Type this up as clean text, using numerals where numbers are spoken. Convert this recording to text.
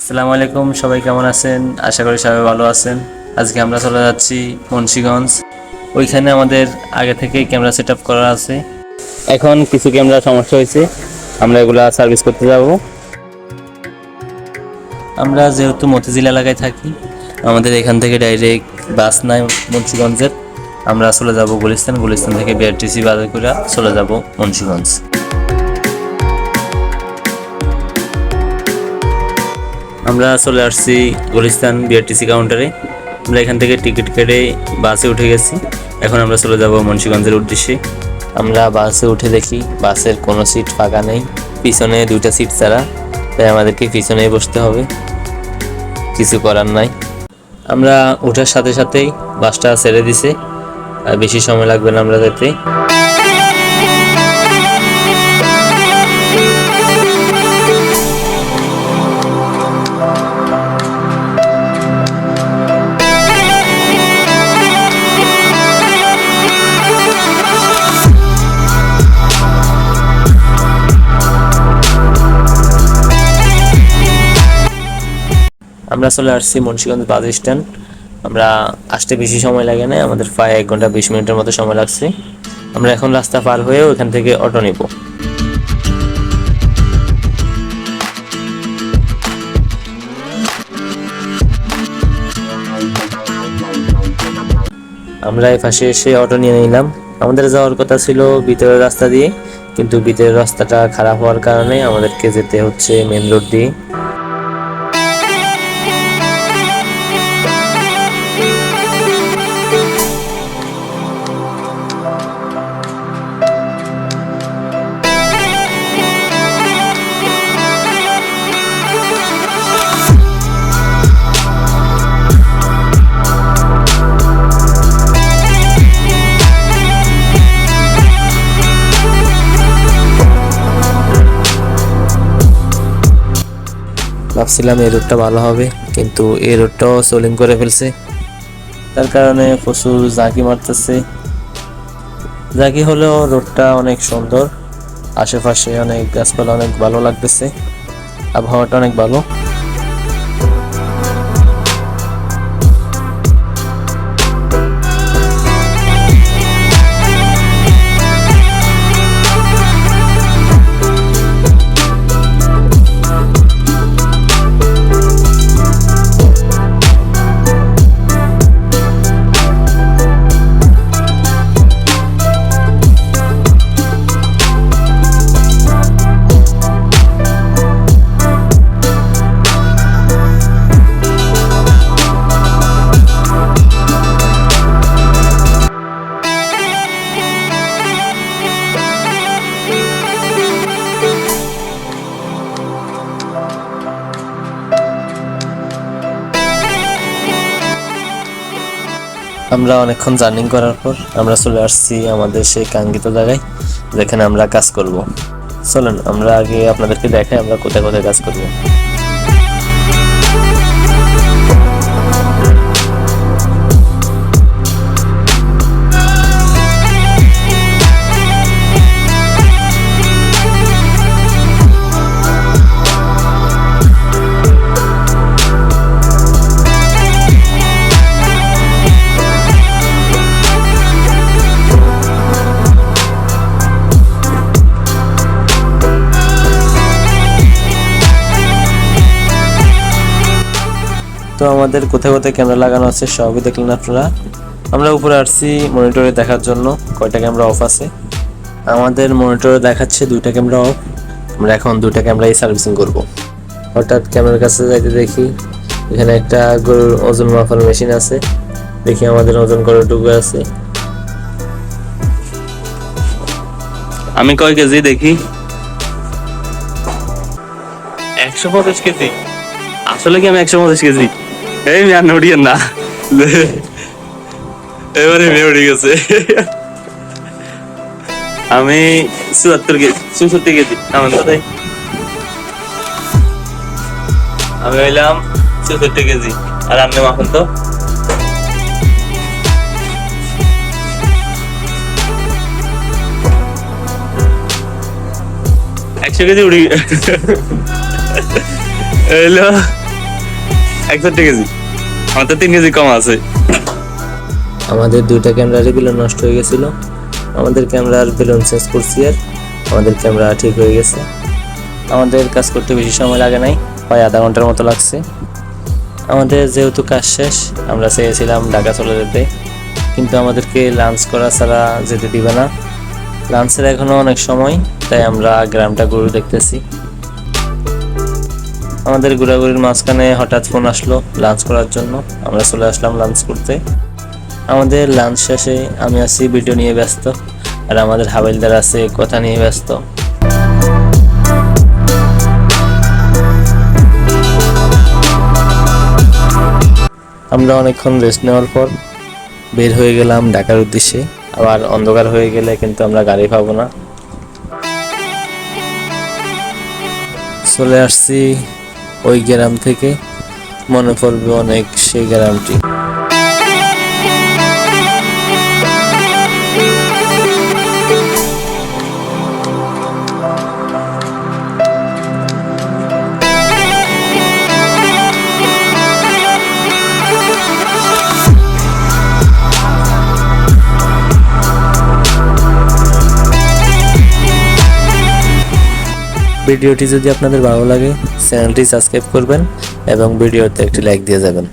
আসসালামু আলাইকুম, সবাই কেমন আছেন? আশা করি সবাই ভালো আছেন। আজকে আমরা চলে যাচ্ছি মুন্সিগঞ্জ। ওইখানে আমাদের আগে থেকেই ক্যামেরা সেট আপ করা আছে। এখন কিছু ক্যামেরা সমস্যা হয়েছে, আমরা এগুলা সার্ভিস করতে যাব। আমরা যেহেতু মতিঝিল এলাকায় থাকি, আমাদের এখান থেকে ডাইরেক্ট বাস নাই মুন্সিগঞ্জের। আমরা চলে যাব গুলিস্তান থেকে বিআরটিসি বাসে করে চলে যাব মুন্সিগঞ্জ। আমরা চলে আসছি গুলিস্তান বিআরটিসি কাউন্টারে। আমরা এখান থেকে টিকিট কেটে বাসে উঠে গেছি। এখন আমরা চলে যাব মুন্সিগঞ্জের উদ্দেশ্যে। আমরা বাসে উঠে দেখি বাসের কোনো সিট ফাঁকা নেই, পিছনে দুইটা সিট ছাড়া, তাই আমাদেরকে পিছনেই বসতে হবে, কিছু করার নাই। আমরা ওঠার সাথে সাথেই বাসটা ছেড়ে দিছে, আর বেশি সময় লাগবে না আমরা যেতে। আমরা চলে আসছি মুন্সিগঞ্জ বাস স্ট্যান্ড। আমরা আসতে বেশি সময় লাগে না, আমাদের প্রায় 1 ঘন্টা 20 মিনিটের মতো সময় লাগছে। আমরা এখন রাস্তা পার হয়ে ওখান থেকে অটো নিব। আমরা এই পাশে এসে অটো নিয়ে নিলাম। আমাদের যাওয়ার কথা ছিল ভিতরের রাস্তা দিয়ে, কিন্তু ভিতরের রাস্তাটা খারাপ হওয়ার কারণে আমাদেরকে যেতে হচ্ছে মেন রোড দিয়ে। ভাবছিলাম এই রোডটা ভালো হবে, কিন্তু এই রোডটাও সোলিং করে ফেলছে। তার কারণে প্রচুর ঝাঁকি মারতেছে। ঝাঁকি হলেও রোডটা অনেক সুন্দর, আশেপাশে অনেক গাছপালা, অনেক ভালো লাগতেছে, আবহাওয়াটা অনেক ভালো। আমরা অনেকক্ষণ জার্নি করার পর আমরা চলে আসছি আমাদের সেই কাঙ্ক্ষিত জায়গায়, যেখানে আমরা কাজ করব। চলেন আমরা আগে আপনাদেরকে দেখাই আমরা কোথায় কোথায় কাজ করব। তো আমাদের কোথায় কোথায় ক্যামেরা লাগানো আছে সবই দেখলেন আপনারা। আমরা উপরে আসছি মনিটরে দেখার জন্য কয়টা ক্যামেরা অফ আছে। আমাদের মনিটরে দেখাচ্ছে 2টা ক্যামেরা অফ। আমরা এখন 2টা ক্যামেরাই সার্ভিসিং করব। হঠাৎ ক্যামেরার কাছে যাইতে দেখি এখানে একটা গরুর ওজন মাপার মেশিন আছে। দেখি আমাদের ওজন কতটুকু আছে। আমি কয় কেজি দেখি? 150 কেজি। আসলে কি আমি 150 কেজি? এই মিয়া নড়িয়েন না, এবারে উঠে গেছে। আমি 64 কেজি। আমার কথাই আমি হইলাম 64 কেজি। আর আপনি মাখন তো? 100 কেজি উড়ি এলো 61 কেজি, আমার তো 3 কেজি কম আছে। আমাদের দুইটা ক্যামেরারই বেলুন নষ্ট হয়ে গেছিল, আমাদের ক্যামেরার বেলুন চেঞ্জ করছি আর আমাদের ক্যামেরা ঠিক হয়ে গেছে। আমাদের কাজ করতে বেশি সময় লাগে নাই, প্রায় আধা ঘন্টার মতো লাগছে। আমাদের যেহেতু কাজ শেষ, আমরা চেয়েছিলাম ঢাকা চলে যেতে, কিন্তু আমাদেরকে লাঞ্চ করা ছাড়া যেতে দিবে না। লাঞ্চের এখনও অনেক সময়, তাই আমরা গ্রামটা ঘুরে দেখতেছি। আমাদের ঘোরাঘুরির মাঝখানে হঠাৎ ফোন আসলো লাঞ্চ করার জন্য, আমরা চলে আসলাম লাঞ্চ করতে। আমাদের লাঞ্চ শেষে আমি আছি ভিডিও নিয়ে ব্যস্ত, আর আমাদের হাবিলদার আছে কথা নিয়ে ব্যস্ত। আমরা অনেকক্ষণ রেস্ট নেওয়ার পর বের হয়ে গেলাম ঢাকার উদ্দেশ্যে। আবার অন্ধকার হয়ে গেলে কিন্তু আমরা গাড়ি পাবো না। চলে আসছি ওই গ্রাম থেকে, মনে পড়বে অনেক সেই গ্রামটি। ভিডিওটি যদি আপনাদের ভালো লাগে চ্যানেলটি সাবস্ক্রাইব করবেন এবং ভিডিওতে একটি লাইক দিয়ে যাবেন।